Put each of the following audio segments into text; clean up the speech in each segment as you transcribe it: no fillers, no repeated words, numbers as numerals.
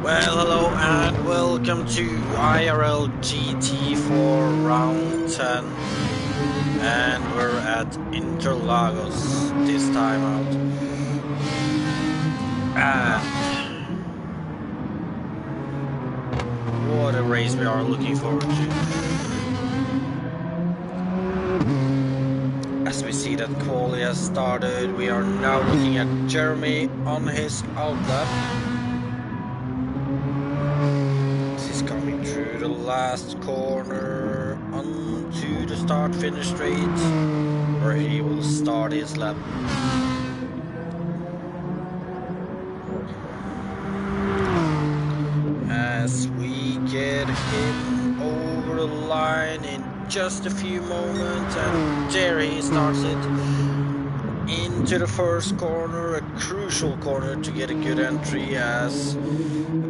Well, hello and welcome to IRL GT4 round 10, and we're at Interlagos this time out. And what a race we are looking forward to. As we see that quali has started, we are now looking at Jeremy on his Alder. Coming through the last corner onto the start-finish straight, where he will start his lap. As we get him over the line in just a few moments, and there he starts it into the first corner, a crucial corner to get a good entry, as a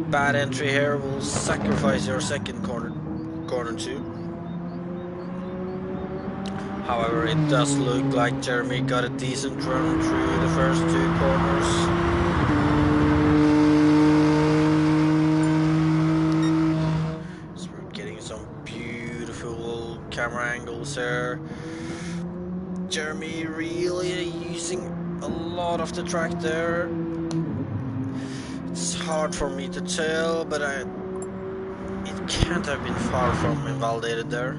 bad entry here will sacrifice your second corner two. However, it does look like Jeremy got a decent run through the first two corners. So we're getting some beautiful camera angles here. Jeremy really using a lot of the track there. It's hard for me to tell, but it can't have been far from invalidated there.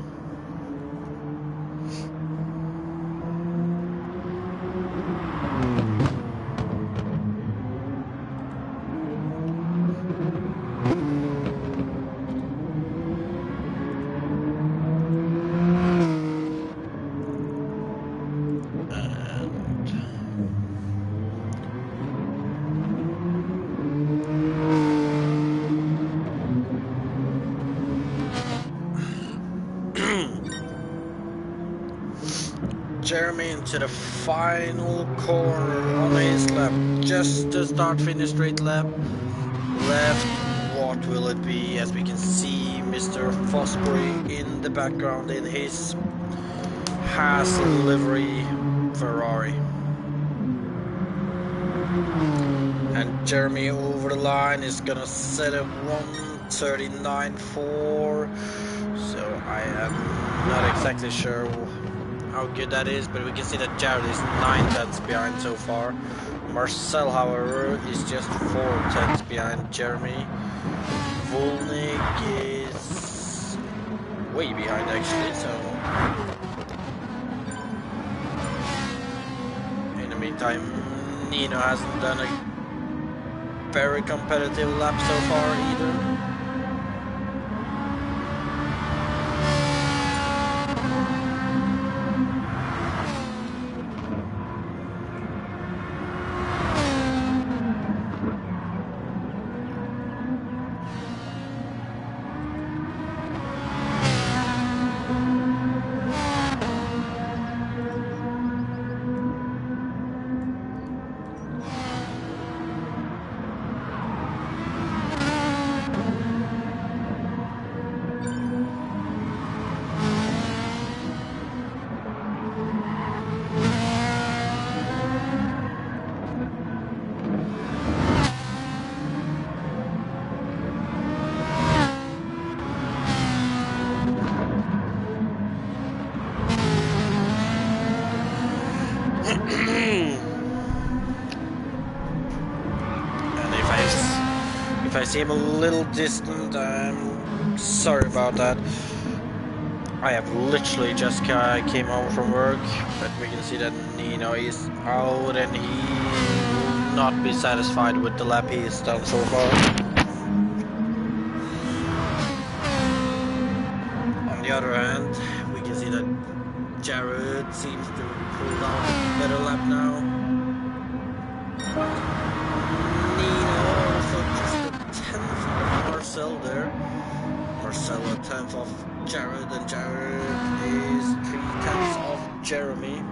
Jeremy into the final corner on his lap, just to start finish straight lap. Left, what will it be? As we can see Mr. Fosbury in the background in his Haas livery Ferrari. And Jeremy over the line is gonna set a 1:39.4, so I am not exactly sure how good that is, but we can see that Jared is 9 tenths behind so far. Marcel, however, is just 4 tenths behind Jeremy. Volnik is way behind actually, so in the meantime Nino hasn't done a very competitive lap so far either. If I see him a little distant, I'm sorry about that. I have literally just came home from work, but we can see that Nino is out and he will not be satisfied with the lap he has done so far. On the other hand, we can see that Jared seems to pull out a better lap now. Marcel there. Marcel a 10th of Jared, and Jared is 3/10 of Jeremy.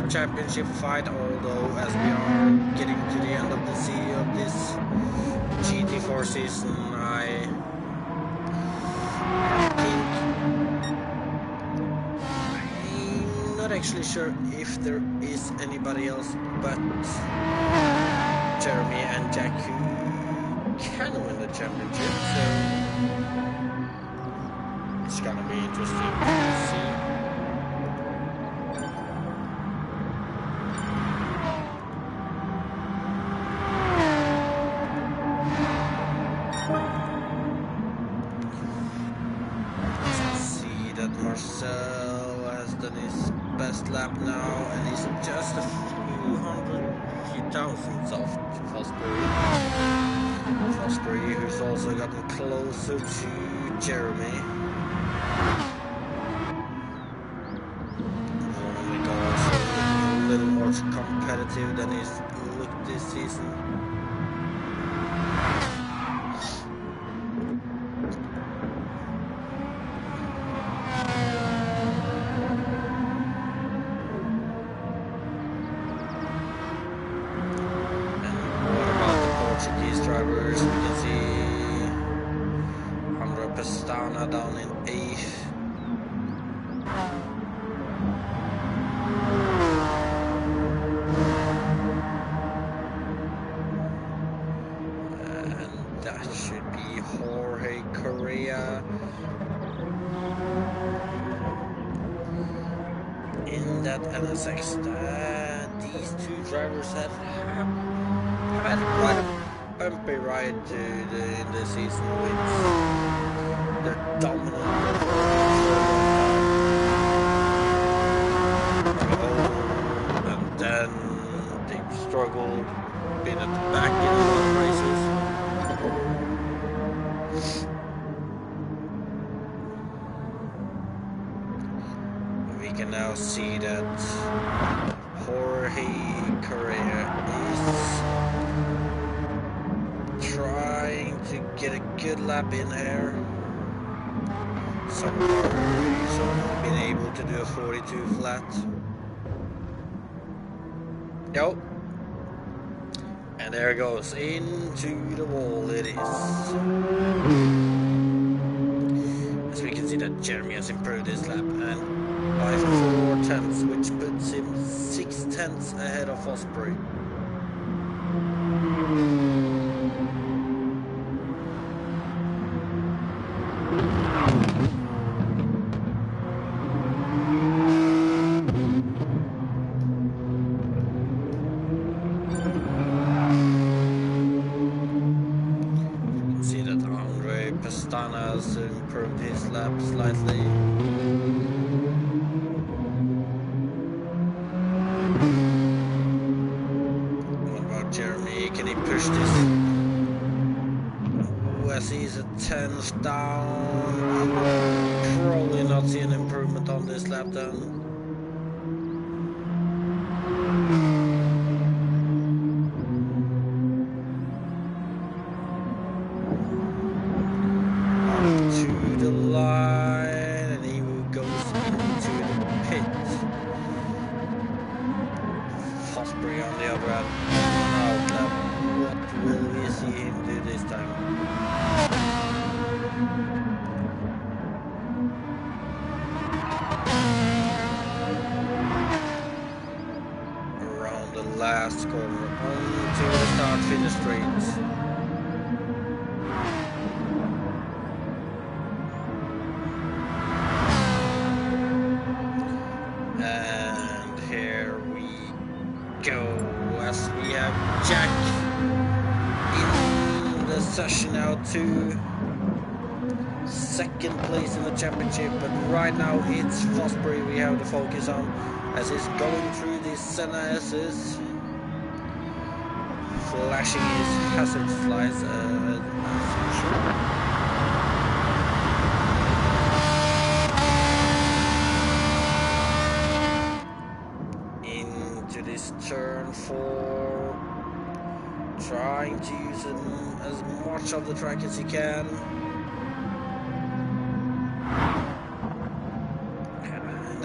championship fight, although as we are getting to the end of the this GT4 season, I think I'm not actually sure if there is anybody else but Jeremy and Jack who can win the championship, so it's gonna be interesting to see. Marcel has done his best lap now, and he's just a few thousandths off Fosbury. Fosbury, who's also gotten closer to Jeremy. Also looking a little more competitive than he's looked this season. Drivers, we can see Andre Pestana down in 8th. And that should be Jorge Correa in that NSX. These two drivers have had quite a bumpy ride in the season with their dominant and then they struggled being at the back in a lot of races. We can now see that Jorge Correa is trying to get a good lap in there. So far he's only been able to do a 42 flat. Nope. And there it goes, into the wall it is. As we can see that Jeremy has improved his lap, and by 4/10, which puts him 6/10 ahead of Fosbury. Pestana's improved his lap slightly. What about Jeremy? Can he push this? As he's a 10th down, we will probably not see an improvement on this lap then. Last corner onto the start finish straight. And here we go as we have Jack in the session now to second place in the championship, but right now it's Fosbury we have to focus on as he's going through these Senna S's, flashing his hazard slides as usual. Into this turn 4, trying to use as much of the track as he can.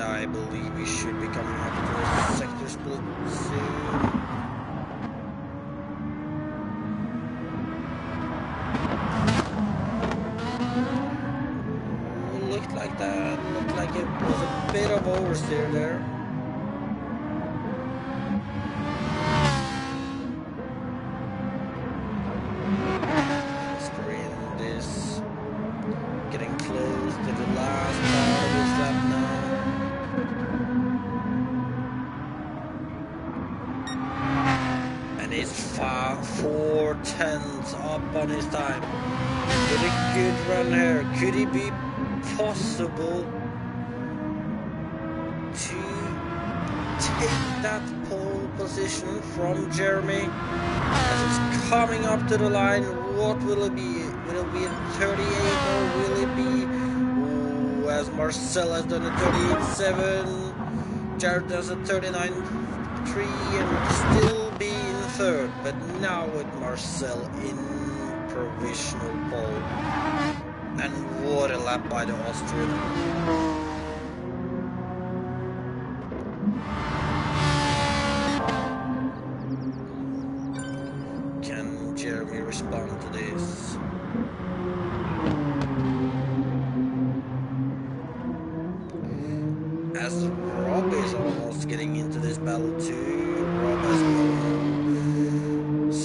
I believe we should be coming up to the sector split soon. Looked like that. Looked like it was a bit of oversteer there. Sprint is getting close to the last part of his lap now. And he's 4/10 up on his time. With a good run here. Could he be possible to take that pole position from Jeremy as it's coming up to the line? What will it be? Will it be a 38 or will it be, as Marcel has done a 38.7, Jared does a 39.3 and still be in third, but now with Marcel in provisional pole. And what a lap by the Austrian. Can Jeremy respond to this? As Rob is almost getting into this battle too. Rob has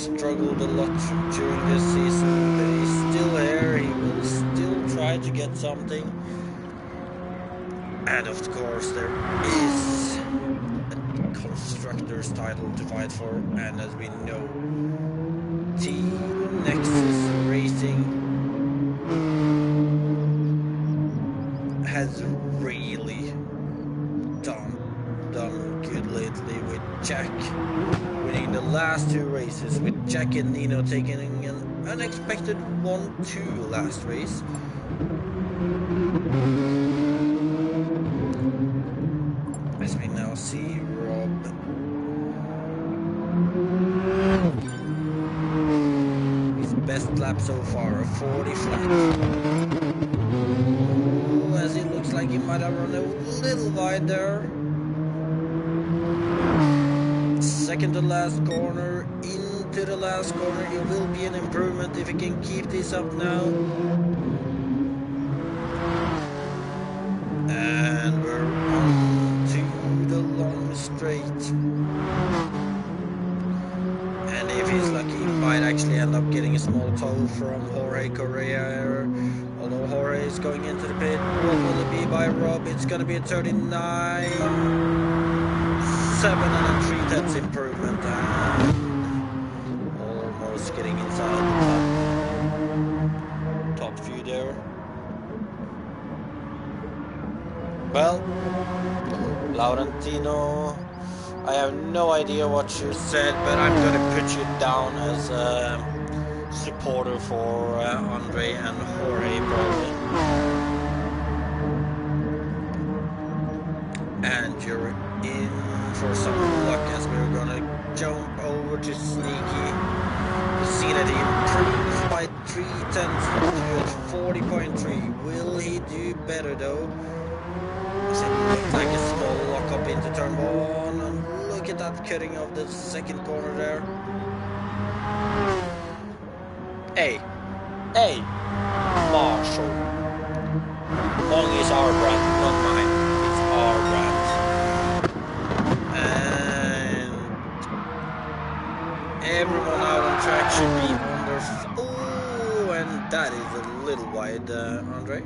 struggled a lot during this season, but he's still here. He will still try to get something. And of course there is a constructor's title to fight for, and as we know, Team Nexus Racing has really done good lately, with Jack winning the last two races, with Jack and Nino taking an unexpected 1-2 last race. As we now see Rob his best lap so far, a 40 flat. Ooh, as it looks like he might have run a little wide there. Second to last corner, into the last corner. It will be an improvement if he can keep this up now. And we're on to the long straight. And if he's lucky, he might actually end up getting a small tow from Jorge Correa. Although Jorge is going into the pit, what will it be by Rob? It's going to be a 39.7 and a 3/10 improvement. And almost getting inside the top few there. Well, Laurentino, I have no idea what you said, but I'm going to put you down as a supporter for Andre and Jorge probably. And you're in for some luck as we're going to jump over to Sneaky. You see that he improves by 3/10 to 40.3. Will he do better though? It looks like a small lock up into turn 1, and look at that cutting of the second corner there. Hey, Marshall. Long is our brand, not mine. It's our brand. And everyone out on track should be under. Oh, and that is a little wide, Andre.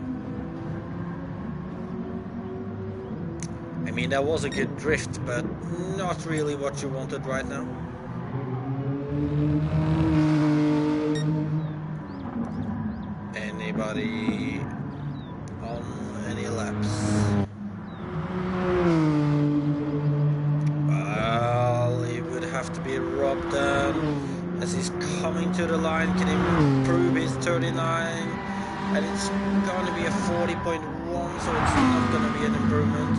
I mean, that was a good drift, but not really what you wanted right now. Anybody on any laps? Well, it would have to be Rob then, as he's coming to the line. Can he improve his 39? And it's going to be a 40.1, so it's not going to be an improvement.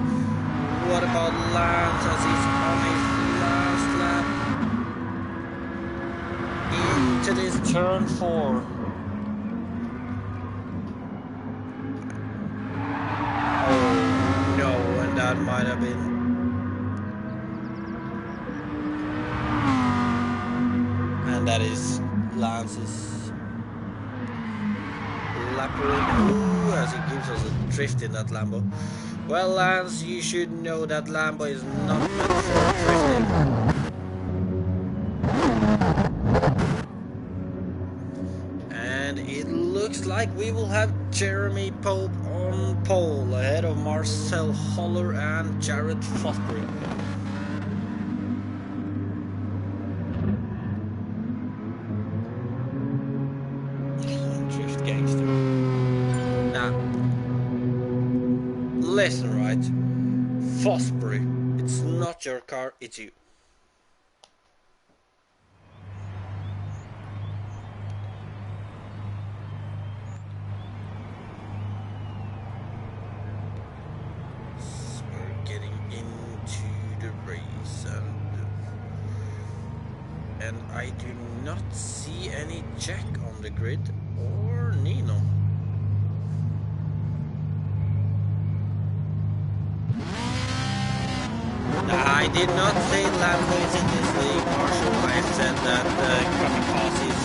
What about Lance as he's on his last lap into this turn 4? Oh no, and that might have been that is Lance's lappering. Ooh, as he gives us a drift in that Lambo. Well, Lance, you should know that Lambo is not meant for drifting. And it looks like we will have Jeremy Pope on pole ahead of Marcel Holler and Jared Fosbury. Drift gangster. Now, listen, right? Fosbury, it's not your car, it's you. And I do not see any Jack on the grid or Nino. I did not say Lambo is in this league, Marshall. I said that kamikazes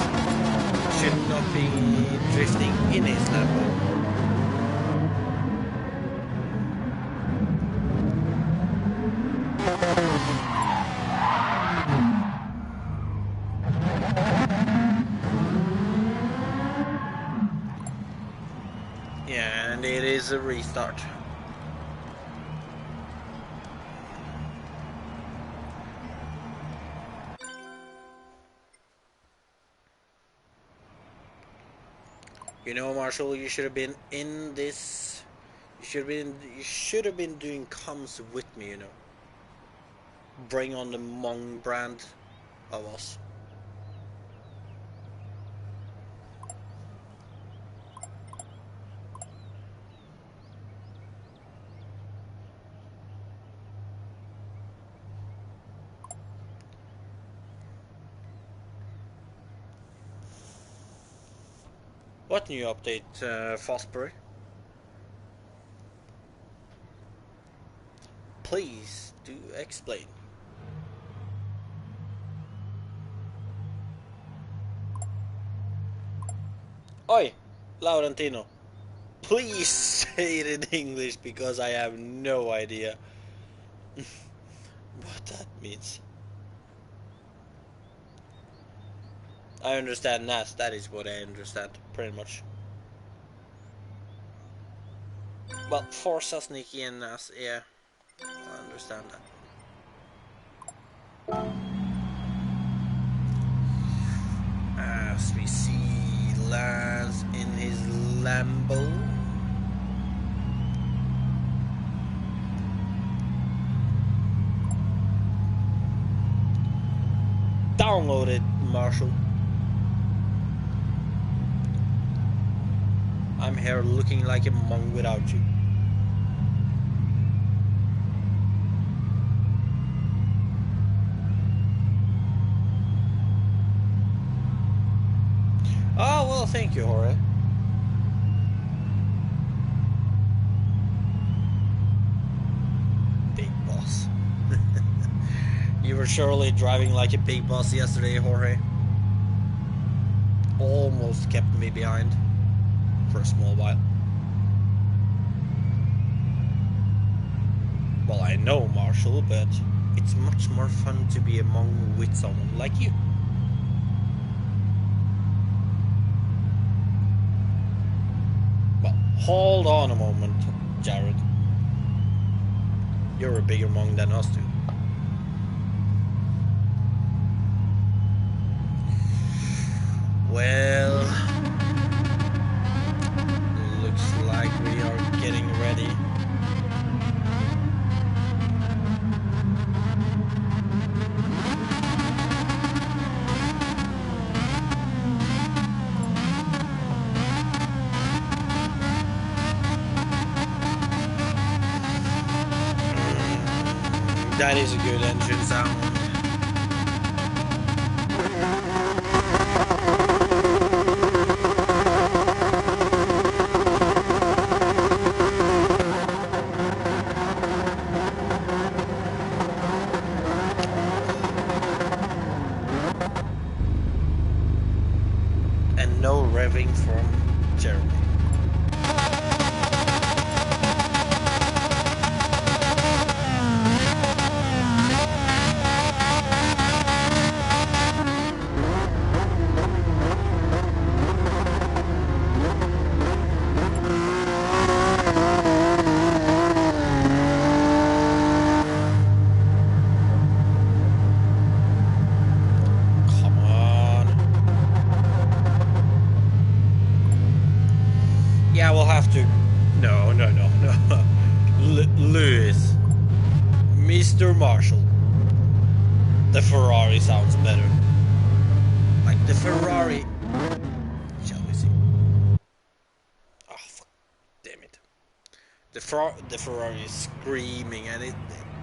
should not be drifting in his Lambo. And it is a restart. You know, Marshall, you should have been in this. You should have been doing comms with me, you know. Bring on the Mong brand of us. What new update, Fosbury? Please do explain. Oi, Laurentino. Please say it in English because I have no idea what that means. I understand NAS, that is what I understand, pretty much. Well, Forza, Sneaky and NAS, yeah, I understand that. As we see Lance in his Lambo. Download it, Marshall. I'm here looking like a monk without you. Oh, well, thank you, Jorge. Big boss. You were surely driving like a big boss yesterday, Jorge. Almost kept me behind. For a small while. Well, I know, Marshall, but it's much more fun to be among with someone like you. Well, hold on a moment, Jared. You're a bigger monk than us two. Well, looks like we are getting ready. That is a good engine sound. no revving from Jeremy. Yeah, we'll have to. No. Lewis. Mr. Marshall. The Ferrari sounds better. Like the Ferrari. Shall we see? Oh, fuck. Damn it. The Ferrari is screaming, and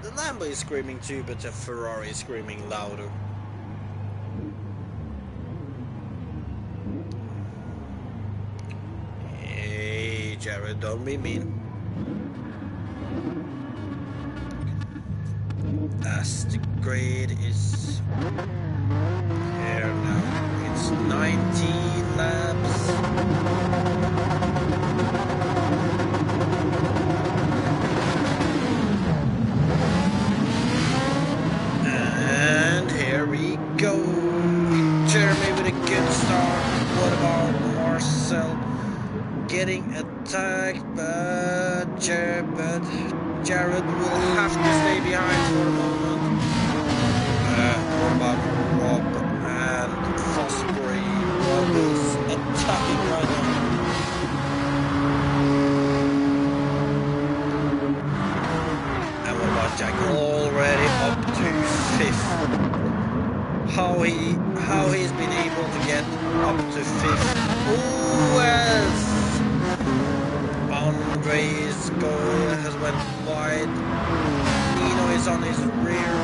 the Lambo is screaming too, but the Ferrari is screaming louder. Jared, don't be mean. As the grade is here now, it's 19 laps. And here we go. Jeremy with a good start. What about Marcel? Getting attacked, but Jared will have to stay behind for a moment. What about Rob and Fosbury? Rob is attacking right now. And what about Jack? Already up to 5th. How he's been able to get up to 5th? Oh, yes. Andre has went wide. Nino is on his rear.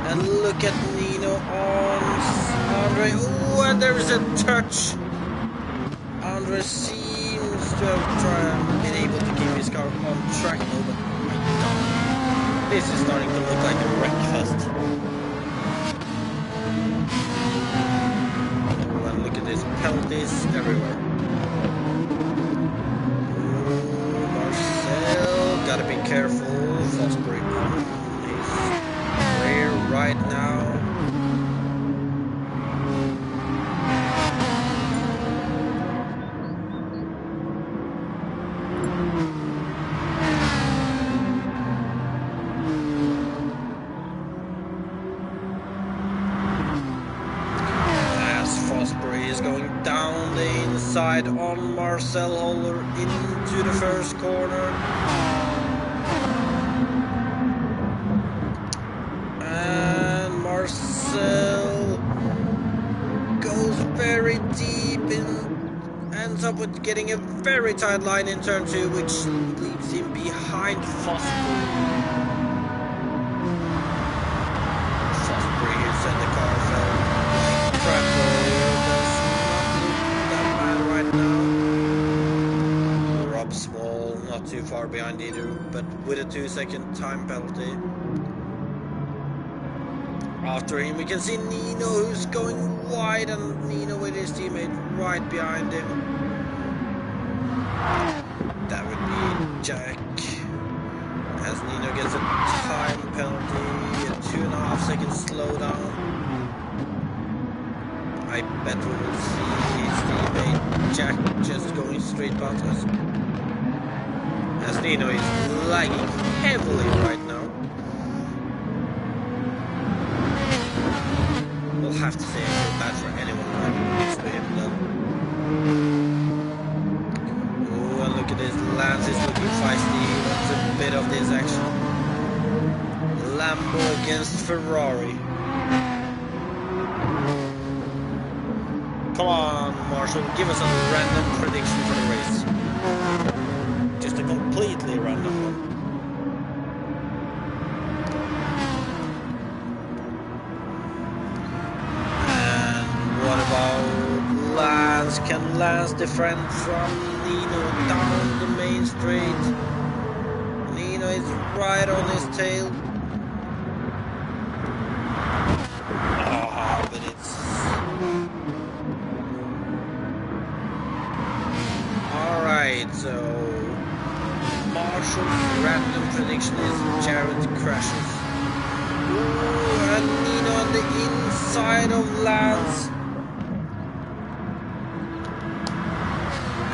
And look at Nino on Andre. Oh, and there is a touch. Andre seems to have been able to keep his car on track. Oh, but this is starting to look like a wreck fest. Oh, and look at this, penalties everywhere. Gotta be careful. Fosbury on his rear right now. As Fosbury is going down the inside on Marcel Holler into the first corner. Marcel goes very deep and ends up with getting a very tight line in turn 2, which leaves him behind Fosbury. Fosbury has said the car fell like crap. Does not look that bad right now. Rob Small not too far behind either, but with a 2-second time penalty. After him, we can see Nino, who's going wide, and Nino with his teammate right behind him. That would be Jack. As Nino gets a time penalty, a 2.5 second slowdown. I bet we will see his teammate Jack just going straight past us. As Nino is lagging heavily right now. We'll have to say I feel bad for anyone driving next to him though. Oh, and look at this, Lance is looking feisty. He wants a bit of this action. Lambo against Ferrari. Come on, Marshall, give us a random prediction for the race. Just a completely random one. What about Lance? Can Lance defend from Nino down the main straight? Nino is right on his tail. But it's prediction is Jared crashes. Ooh, and Nino on the inside of Lance.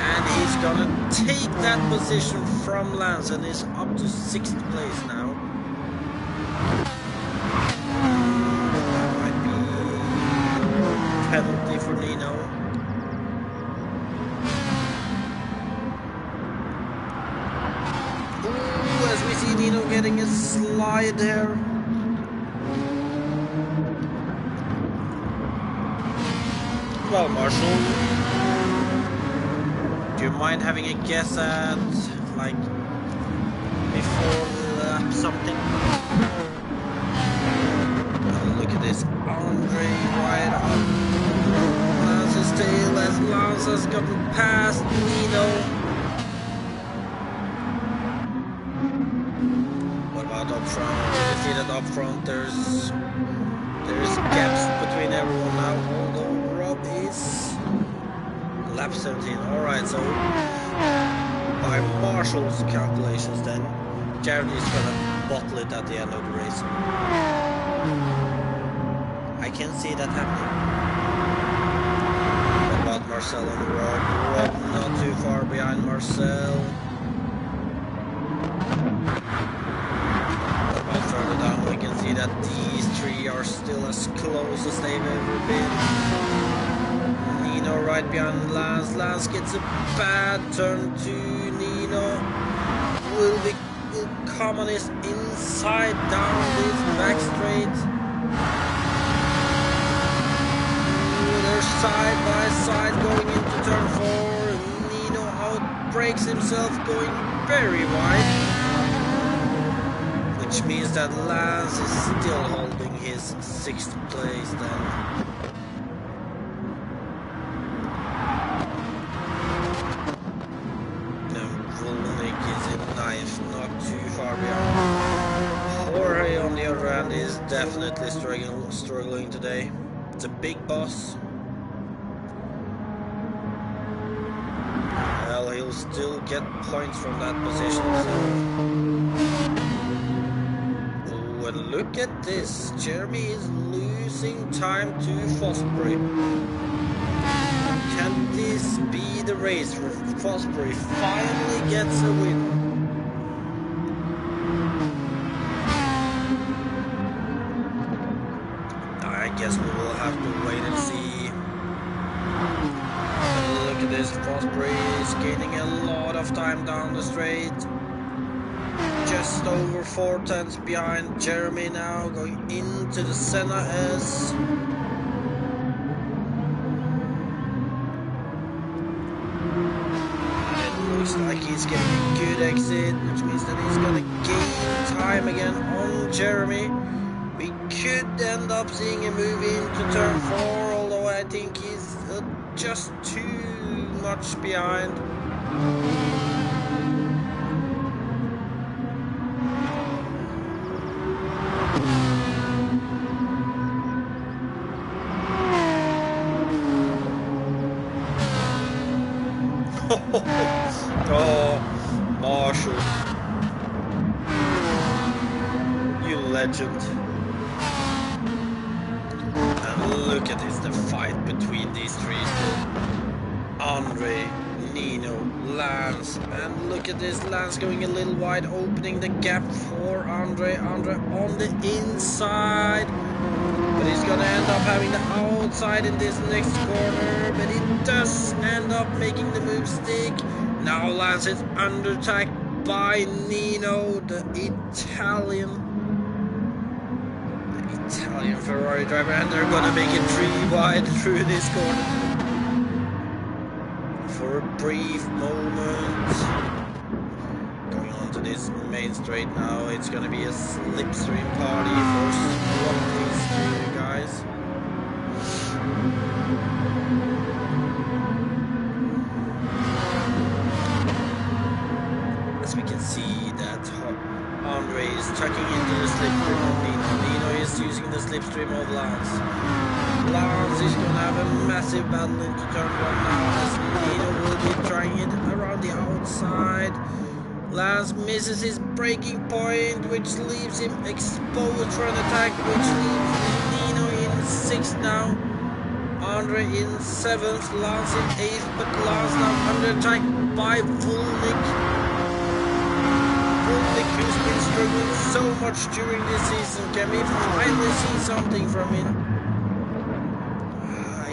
And he's gonna take that position from Lance and is up to 6th place now. That might be a penalty for Nino. Ooh, as we see Nino getting a slide there. Well, Marshall, do you mind having a guess at, like, before the lap something? Oh, look at this, Andre right up Lance's tail as Lance has gotten past Nino. What about up front? You see that up front there's gaps between everyone now, although Rob is lap 17. Alright, so by Marshall's calculations then, Jared is gonna bottle it at the end of the race. I can see that happening. What about Marcel and Rob? Rob not too far behind Marcel. What about further down? We can see that these three are still as close as they've ever been. Nino right behind Lance. Lance gets a bad turn to Nino. Will come on his inside down this back straight. They're side by side going into turn 4. Nino outbrakes himself going very wide. Which means that Lance is still holding his 6th place then. Not too far behind. Jorge on the other hand is definitely struggling today. It's a big boss. Well, he'll still get points from that position. So. Oh, and look at this. Jeremy is losing time to Fosbury. Can this be the race where Fosbury finally gets a win? I guess we will have to wait and see. And look at this, Fosbury is gaining a lot of time down the straight. Just over 4/10 behind Jeremy now, going into the Senna S. It looks like he's getting a good exit, which means that he's gonna gain time again on Jeremy. We could end up seeing him move into turn 4, although I think he's just too much behind. Oh, Marshall. You legend. Look at this, the fight between these three still. Andre, Nino, Lance, and look at this, Lance going a little wide, opening the gap for Andre. Andre on the inside, but he's gonna end up having the outside in this next corner, but he does end up making the move stick. Now Lance is under attack by Nino, the Italian Ferrari driver, and they're gonna make it 3 wide through this corner. For a brief moment. Going on to this main straight now, it's gonna be a slipstream party for one of these two guys. As we can see that Andre is tucking into the slipstream of Nino. Nino is using the slipstream of Lance. Lance is going to have a massive battle into turn 1 now, as Nino will be trying it around the outside. Lance misses his braking point, which leaves him exposed for an attack, which leaves Nino in 6th now. Andre in 7th, Lance in 8th, but Lance now under attack by Vulnik. Vulnik, who's been struggling so much during this season. Can we finally see something from him?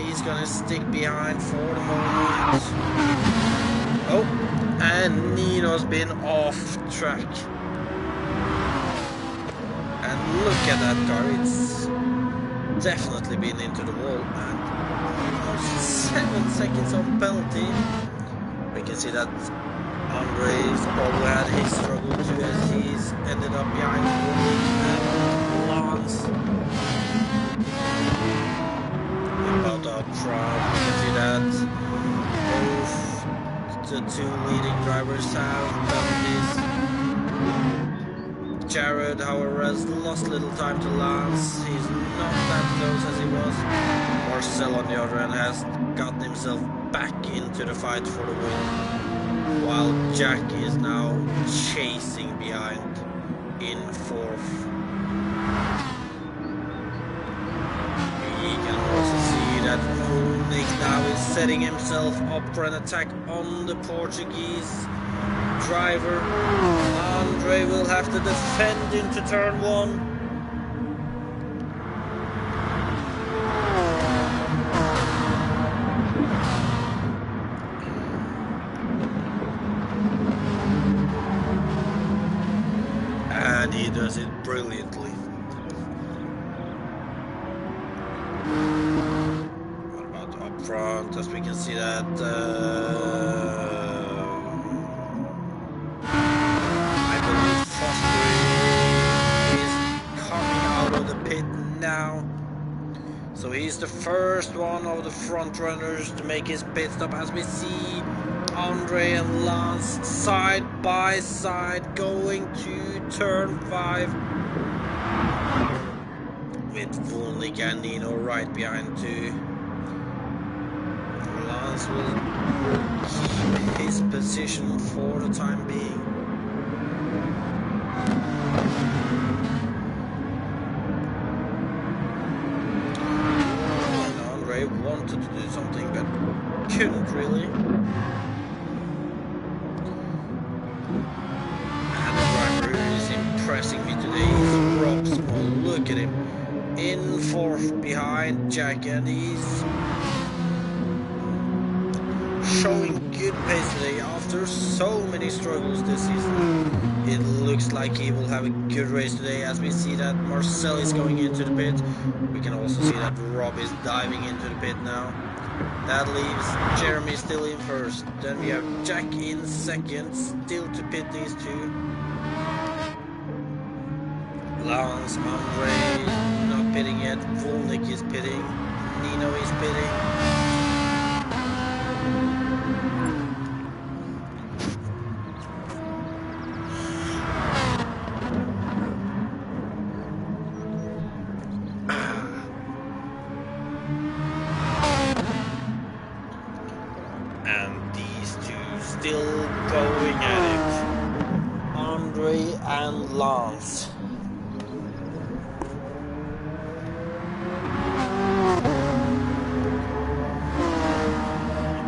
He's gonna stick behind for the moment. Oh, and Nino's been off track. And look at that car, it's definitely been into the wall, and almost 7 seconds on penalty. We can see that Andre's probably had his struggle too, as he's ended up behind and Lance. About up front, we can see that both the 2 leading drivers have penalties. Jared, however, has lost little time to Lance. He's not that close as he was. Marcel, on the other hand, has gotten himself back into the fight for the win, while Jack is now chasing behind in 4th. We can also see that Vulnik now is setting himself up for an attack on the Portuguese driver. Andre will have to defend into turn 1. And he does it brilliantly. What about up front? As we can see that I believe Foster is coming out of the pit now. So he's the first one of the front runners to make his pit stop, as we see Andre and Lance side by side going to turn 5, with Vulnik and Nino right behind too. Lance will keep his position for the time being. And Andre wanted to do something but couldn't really. Impressing me today is Rob Small. Look at him in 4th behind Jack, and he's showing good pace today after so many struggles this season. It looks like he will have a good race today, as we see that Marcel is going into the pit. We can also see that Rob is diving into the pit now. That leaves Jeremy still in 1st. Then we have Jack in 2nd, still to pit these 2. Lance, Andre not pitting yet, Vulnik is pitting, Nino is pitting. And these 2 still going at it, Andre and Lance.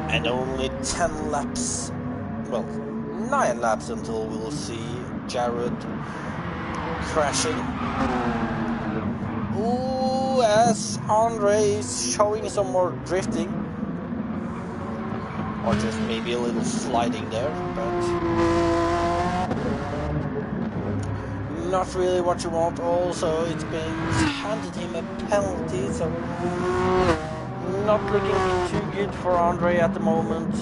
And only 10 laps, well, 9 laps until we'll see Jared crashing. Ooh, as Andre is showing some more drifting. Or just maybe a little sliding there, but not really what you want. Also, it's been handed him a penalty, so not looking too good for Andre at the moment.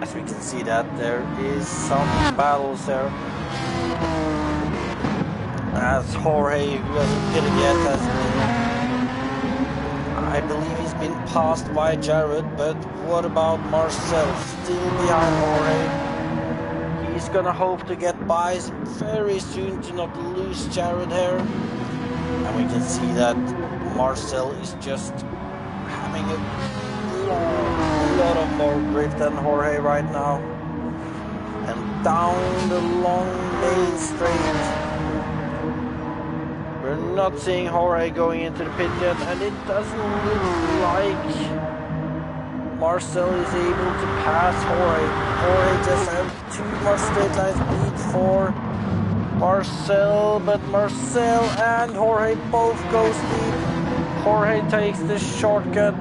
As we can see that there is some battles there. As Jorge, who hasn't pitted yet, has been, I believe he's been passed by Jared, but what about Marcel? Still behind Jorge. He's gonna hope to get by very soon to not lose Jared here. And we can see that Marcel is just having a lot of more grip than Jorge right now. and down the long main straight. We're not seeing Jorge going into the pit yet, and it doesn't look like Marcel is able to pass Jorge. Jorge just has too much straight line speed for Marcel, but Marcel and Jorge both go steep. Jorge takes the shortcut.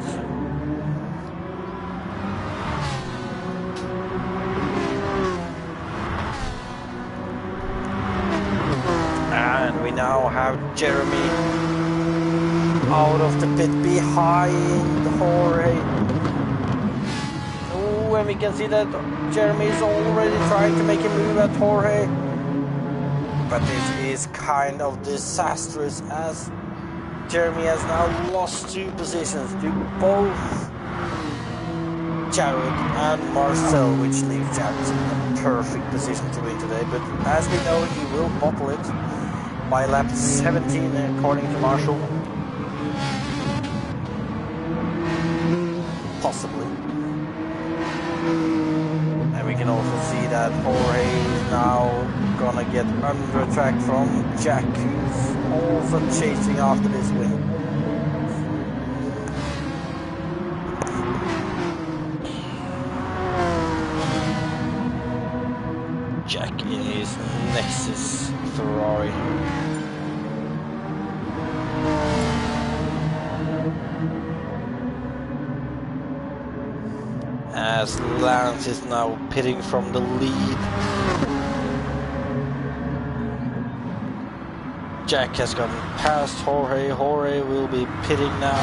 And we now have Jeremy out of the pit behind Jorge. Oh, and we can see that Jeremy is already trying to make a move at Jorge. But this is kind of disastrous as Jeremy has now lost 2 positions to both Jared and Marcel, which leaves Jared in a perfect position to win today. But as we know, he will bottle it by lap 17 according to Marshall. Possibly. And we can also see that Jorge is now gonna get under attack from Jack, who's also chasing after this win. Jack in his Nexus Ferrari. As Lance is now pitting from the lead. Jack has gotten past Jorge. Jorge will be pitting now.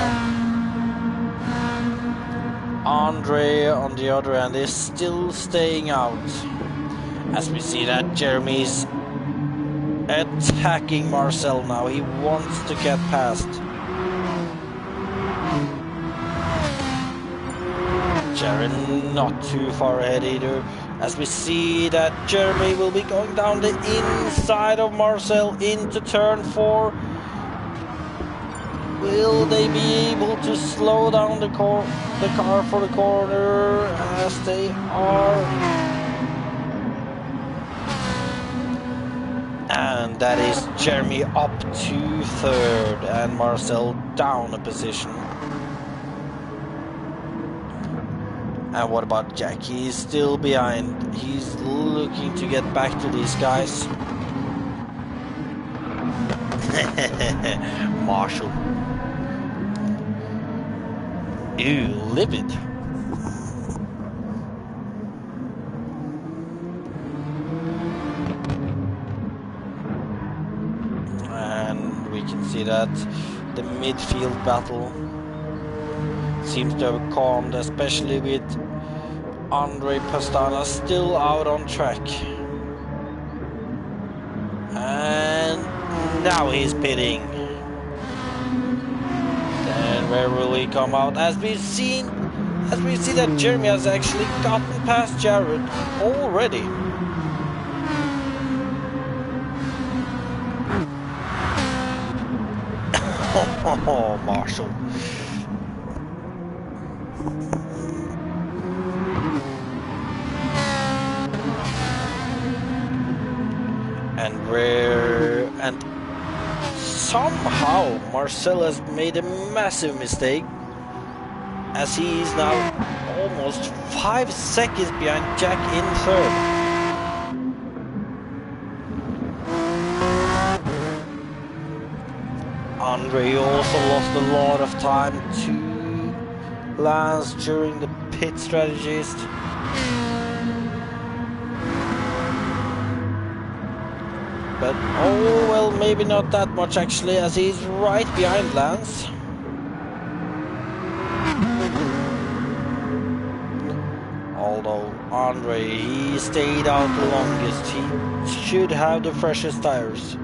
Andre on the other end is still staying out. As we see that Jeremy's attacking Marcel now. He wants to get past. Jared not too far ahead either. As we see that Jeremy will be going down the inside of Marcel into turn 4. Will they be able to slow down the car for the corner as they are? And that is Jeremy up to 3rd and Marcel down a position. And what about Jack? He's still behind. He's looking to get back to these guys. Marshall. Ew, livid. And we can see that the midfield battle seems to have calmed, especially with Andre Pastana still out on track. And now he's pitting. And where will he come out? As we see that Jeremy has actually gotten past Jared already. Oh, Marshall. And somehow Marcel has made a massive mistake as he is now almost 5 seconds behind Jack in 3rd. Andre also lost a lot of time to Lance during the pit strategist. But oh well, maybe not that much actually, as he's right behind Lance. Although Andre, he stayed out the longest, he should have the freshest tires.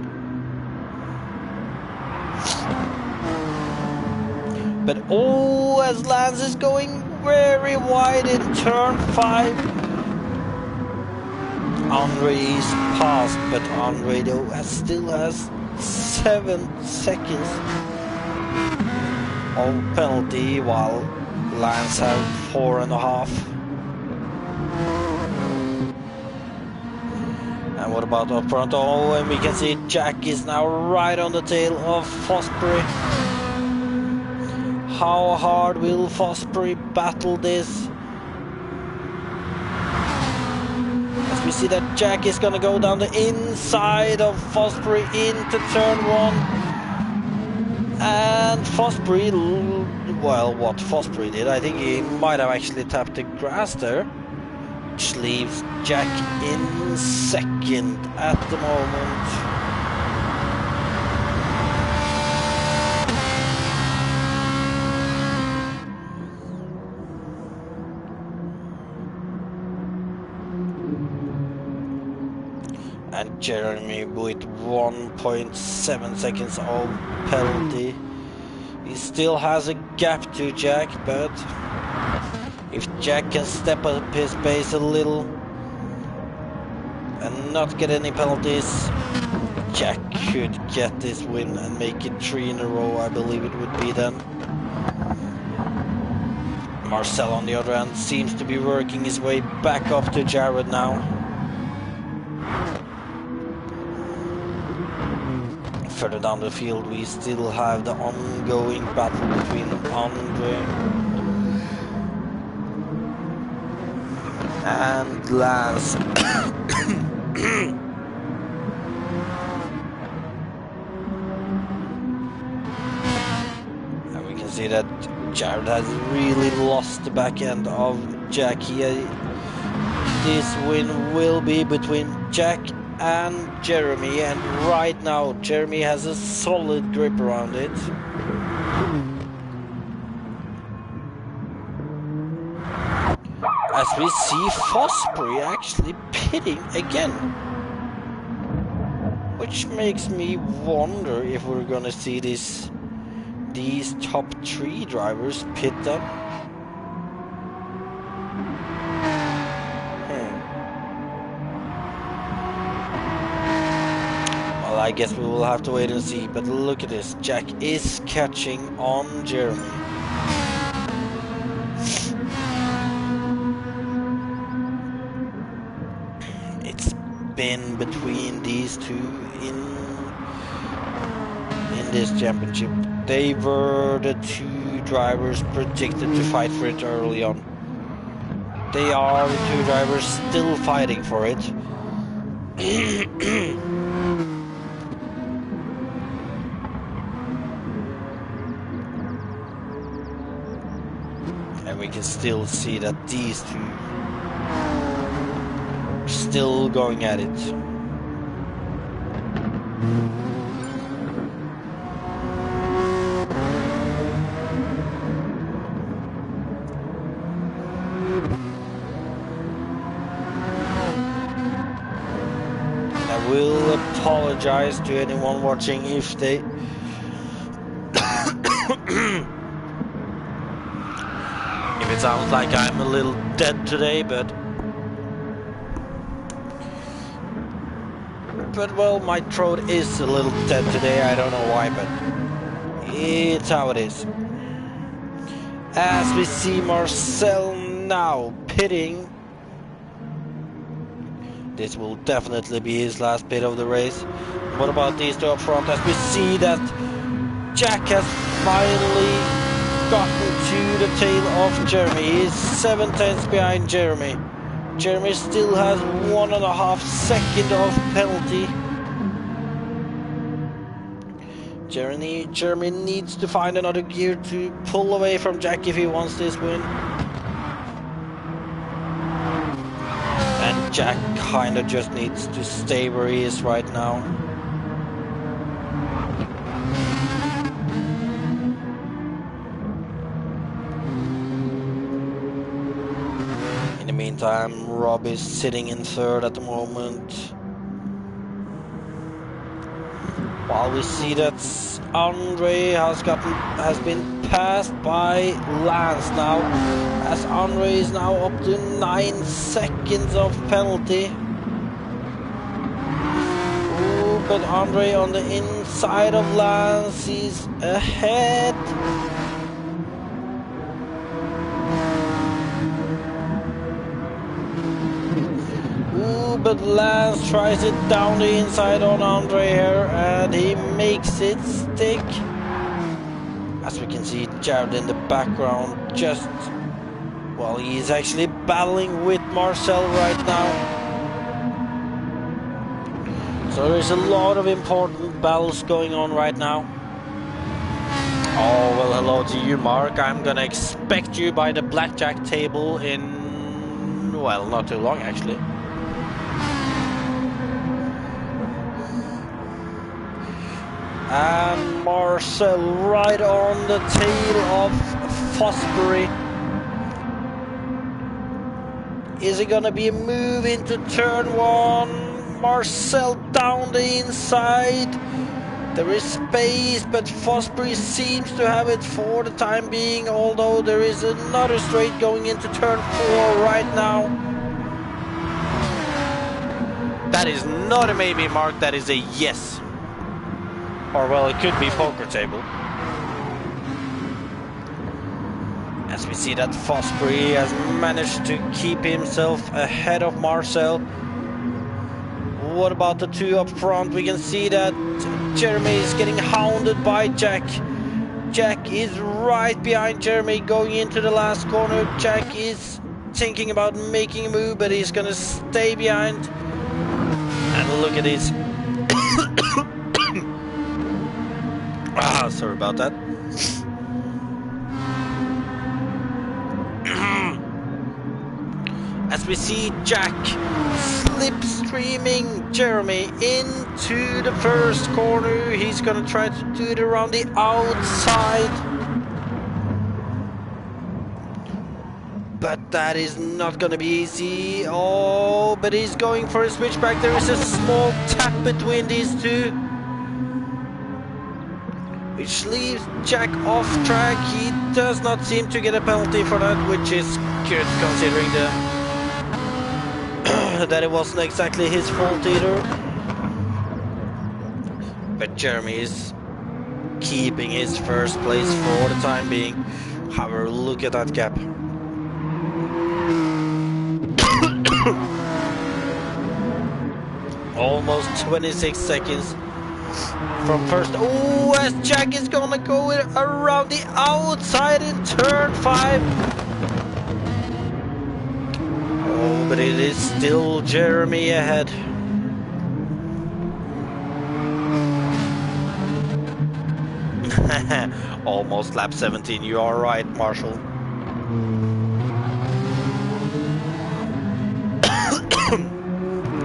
But oh, as Lance is going very wide in turn 5. Andre is past, but Andre though still has 7 seconds of penalty, while Lance have 4.5. What about up front? Oh, and we can see Jack is now right on the tail of Fosbury. How hard will Fosbury battle this? As we see that Jack is gonna go down the inside of Fosbury into turn 1. And Fosbury, well, what Fosbury did, I think he might have actually tapped the grass there. Which leaves Jack in second at the moment. And Jeremy with 1.7 seconds of penalty. He still has a gap to Jack, but if Jack can step up his pace a little and not get any penalties, Jack could get this win and make it 3 in a row, I believe it would be then. Marcel on the other hand seems to be working his way back up to Jared now. Further down the field we still have the ongoing battle between Andre and Lance. And we can see that Jared has really lost the back end of Jack here. This win will be between Jack and Jeremy, and right now Jeremy has a solid grip around it. As we see Fosbury actually pitting again, which makes me wonder if we're gonna see these top 3 drivers pit then. Well, I guess we will have to wait and see, but look at this, Jack is catching on Jeremy. Been between these two in this championship. They were the 2 drivers predicted to fight for it early on. They are the 2 drivers still fighting for it. And we can still see that these 2 still going at it. I will apologize to anyone watching if they if it sounds like I'm a little dead today, but well, my throat is a little dead today, I don't know why, but it's how it is. As we see Marcel now pitting. This will definitely be his last pit of the race. What about these 2 up front? As we see that Jack has finally gotten to the tail of Jeremy. He's 7 tenths behind Jeremy. Jeremy still has 1.5 seconds of penalty. Jeremy needs to find another gear to pull away from Jack if he wants this win. And Jack kinda just needs to stay where he is right now. In the meantime, Rob is sitting in 3rd at the moment. While we see that Andre has been passed by Lance now, as Andre is now up to 9 seconds of penalty. Ooh, but Andre on the inside of Lance, he's ahead. but Lance tries it down the inside on Andre here, and he makes it stick. As we can see, Jared in the background just, well, he's actually battling with Marcel right now. So there's a lot of important battles going on right now. Oh, well, hello to you, Mark. I'm gonna expect you by the blackjack table in, well, not too long, actually. And Marcel right on the tail of Fosbury. Is it gonna be a move into turn one? Marcel down the inside. There is space, but Fosbury seems to have it for the time being, although there is another straight going into turn 4 right now. That is not a maybe, Mark, that is a yes. Or well, it could be poker table. As we see that Fosbury has managed to keep himself ahead of Marcel. What about the two up front? We can see that Jeremy is getting hounded by Jack. Jack is right behind Jeremy going into the last corner. Jack is thinking about making a move, but he's gonna stay behind. And look at this. Ah, sorry about that. As we see Jack slipstreaming Jeremy into the first corner. He's gonna try to do it around the outside. But that is not gonna be easy. Oh, but he's going for a switchback. There is a small tap between these two, which leaves Jack off track. He does not seem to get a penalty for that, which is good considering that it wasn't exactly his fault either. But Jeremy is keeping his first place for the time being. However, look at that gap. Almost 26 seconds from first. Oh, as Jack is gonna go around the outside in turn 5. Oh, but it is still Jeremy ahead. Almost lap 17, you are right, Marshall.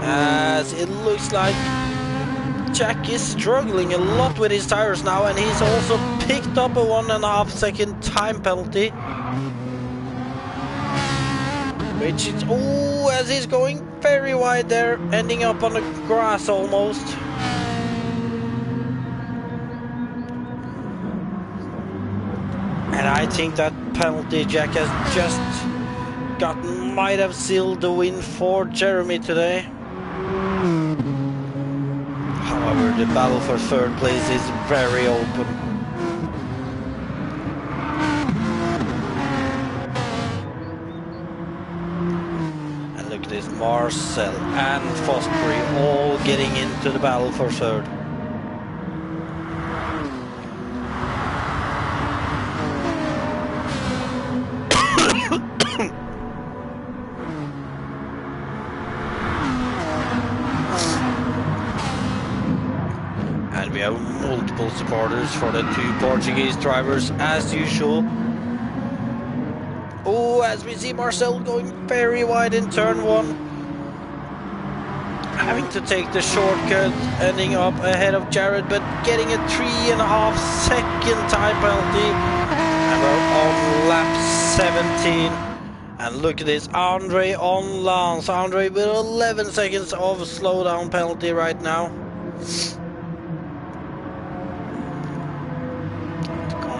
As it looks like Jack is struggling a lot with his tires now, and he's also picked up a 1.5 second time penalty. Which is, oh, as he's going very wide there, ending up on the grass almost. And I think that penalty Jack has just gotten might have sealed the win for Jeremy today. However, the battle for third place is very open. And look at this, Marcel and Fosbury all getting into the battle for third. We have multiple supporters for the two Portuguese drivers as usual. Oh, as we see Marcel going very wide in turn 1. Having to take the shortcut, ending up ahead of Jared, but getting a 3.5 second time penalty. And we're on lap 17. And look at this, Andre on Lance. Andre with 11 seconds of slowdown penalty right now.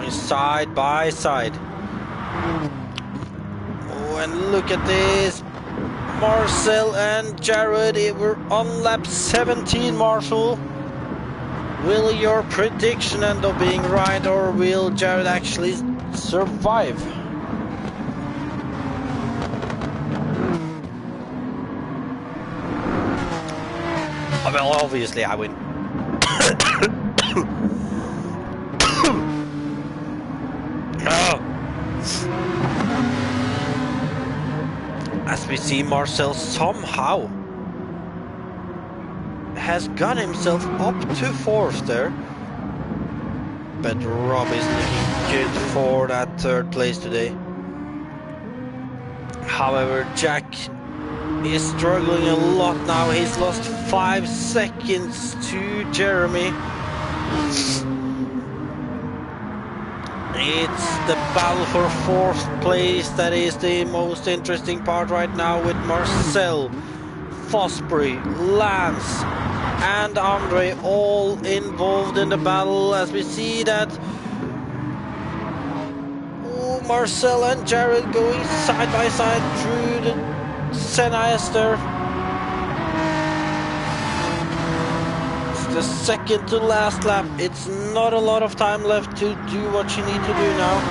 Side by side. Oh, and look at this, Marcel and Jared, we're on lap 17, Marshall. Will your prediction end up being right, or will Jared actually survive? Well, obviously I win. No. As we see, Marcel somehow has got himself up to fourth there. But Rob is looking good for that third place today. However, Jack is struggling a lot now. He's lost 5 seconds to Jeremy. It's the battle for fourth place that is the most interesting part right now, with Marcel, Fosbury, Lance and Andre all involved in the battle, as we see that Marcel and Jared going side by side through the Senna Esther. It's the second to last lap. It's not a lot of time left to do what you need to do now.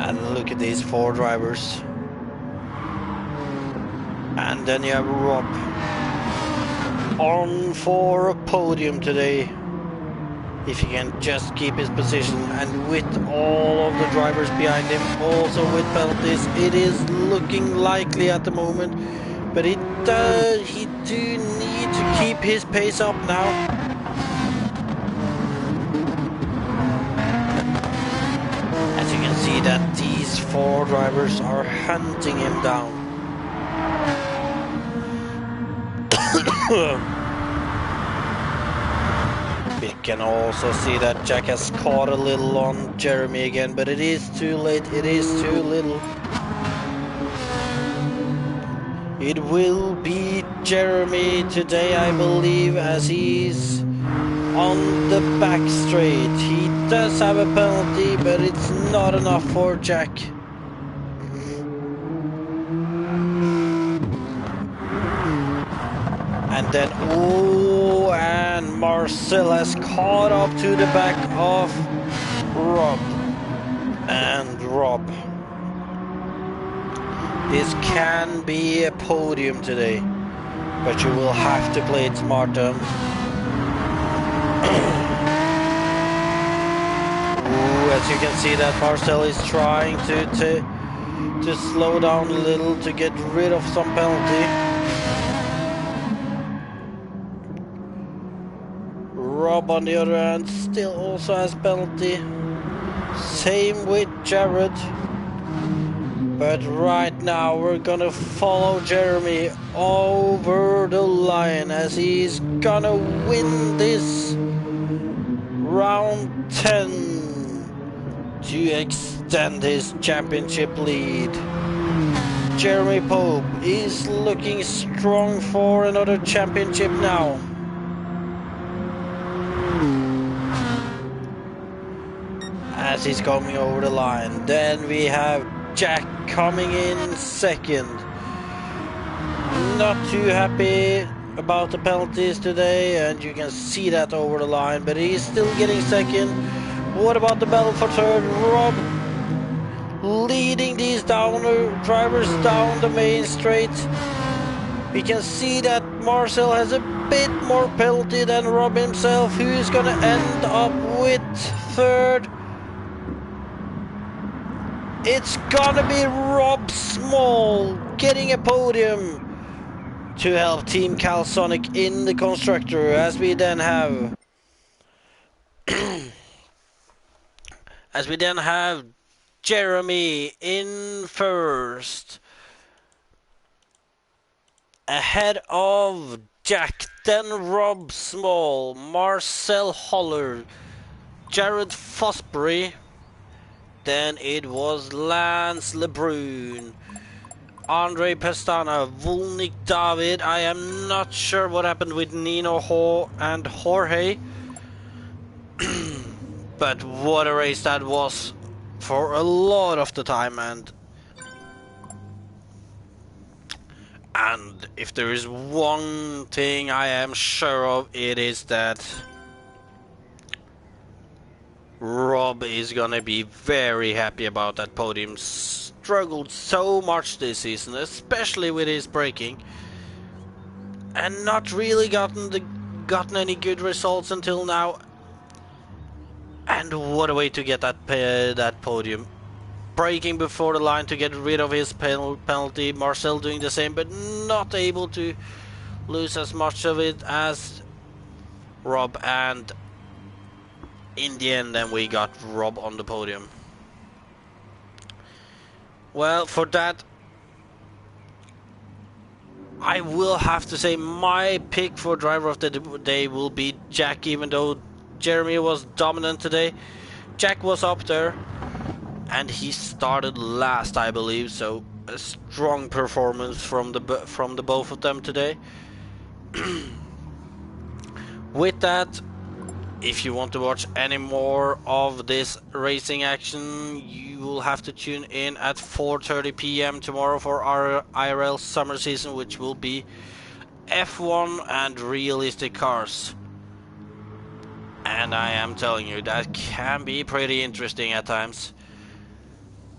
And look at these 4 drivers. And then you have Rob on for a podium today, if he can just keep his position, and with all of the drivers behind him also with penalties, it is looking likely at the moment, but he do need to keep his pace up now. As you can see that these 4 drivers are hunting him down. We can also see that Jack has caught a little on Jeremy again, but it is too late, it is too little. It will be Jeremy today, I believe, as he's on the back straight. He does have a penalty, but it's not enough for Jack. And then, and Marcel has caught up to the back of Rob. And Rob, this can be a podium today, but you will have to play it smarter. As you can see that Marcel is trying to slow down a little to get rid of some penalty. Rob on the other hand still also has penalty. Same with Jared. But right now we're gonna follow Jeremy over the line, as he's gonna win this round 10 to extend his championship lead. Jeremy Pope is looking strong for another championship now. As he's coming over the line. Then we have Jack coming in second. Not too happy about the penalties today, and you can see that over the line, but he's still getting second. What about the battle for third? Rob leading these drivers down the main straight. We can see that Marcel has a bit more penalty than Rob himself, who is gonna end up with third. It's gonna be Rob Small getting a podium to help Team Calsonic in the constructor, as we then have Jeremy in first, ahead of Jack, then Rob Small, Marcel Holler, Jared Fosbury. Then it was Lance LeBrun, Andre Pestana, Vulnik David. I am not sure what happened with Nino and Jorge. But what a race that was for a lot of the time. And if there is one thing I am sure of, it is that Rob is gonna be very happy about that podium. Struggled so much this season, especially with his braking, and not really gotten any good results until now. And what a way to get that podium. Braking before the line to get rid of his penalty. Marcel doing the same, but not able to lose as much of it as Rob, and in the end then we got Rob on the podium. Well, for that I will have to say my pick for driver of the day will be Jack, even though Jeremy was dominant today. Jack was up there and he started last, I believe, so a strong performance from the both of them today. With that, if you want to watch any more of this racing action, you will have to tune in at 4:30 p.m. tomorrow for our IRL summer season, which will be F1 and realistic cars. And I am telling you, that can be pretty interesting at times.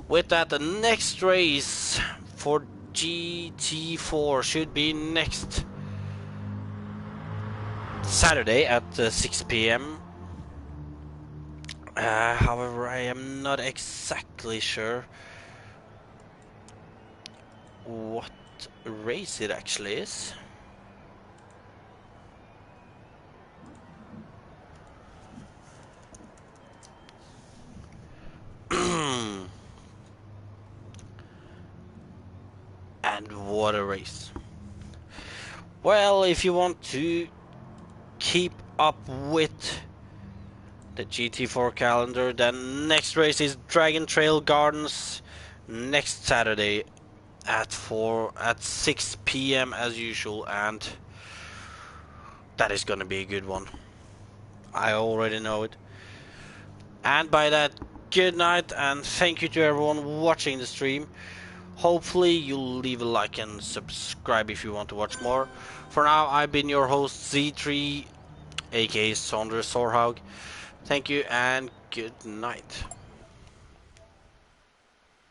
With that, the next race for GT4 should be next Saturday at 6 p.m. However, I am not exactly sure what race it actually is. And what a race. Well, if you want to keep up with the GT4 calendar, then next race is Dragon Trail Gardens next Saturday at 6 p.m. as usual, and that is gonna be a good one. I already know it. And by that, good night and thank you to everyone watching the stream. Hopefully you'll leave a like and subscribe if you want to watch more. For now, I've been your host Z3, aka Sondre Sorhaug. Thank you and good night.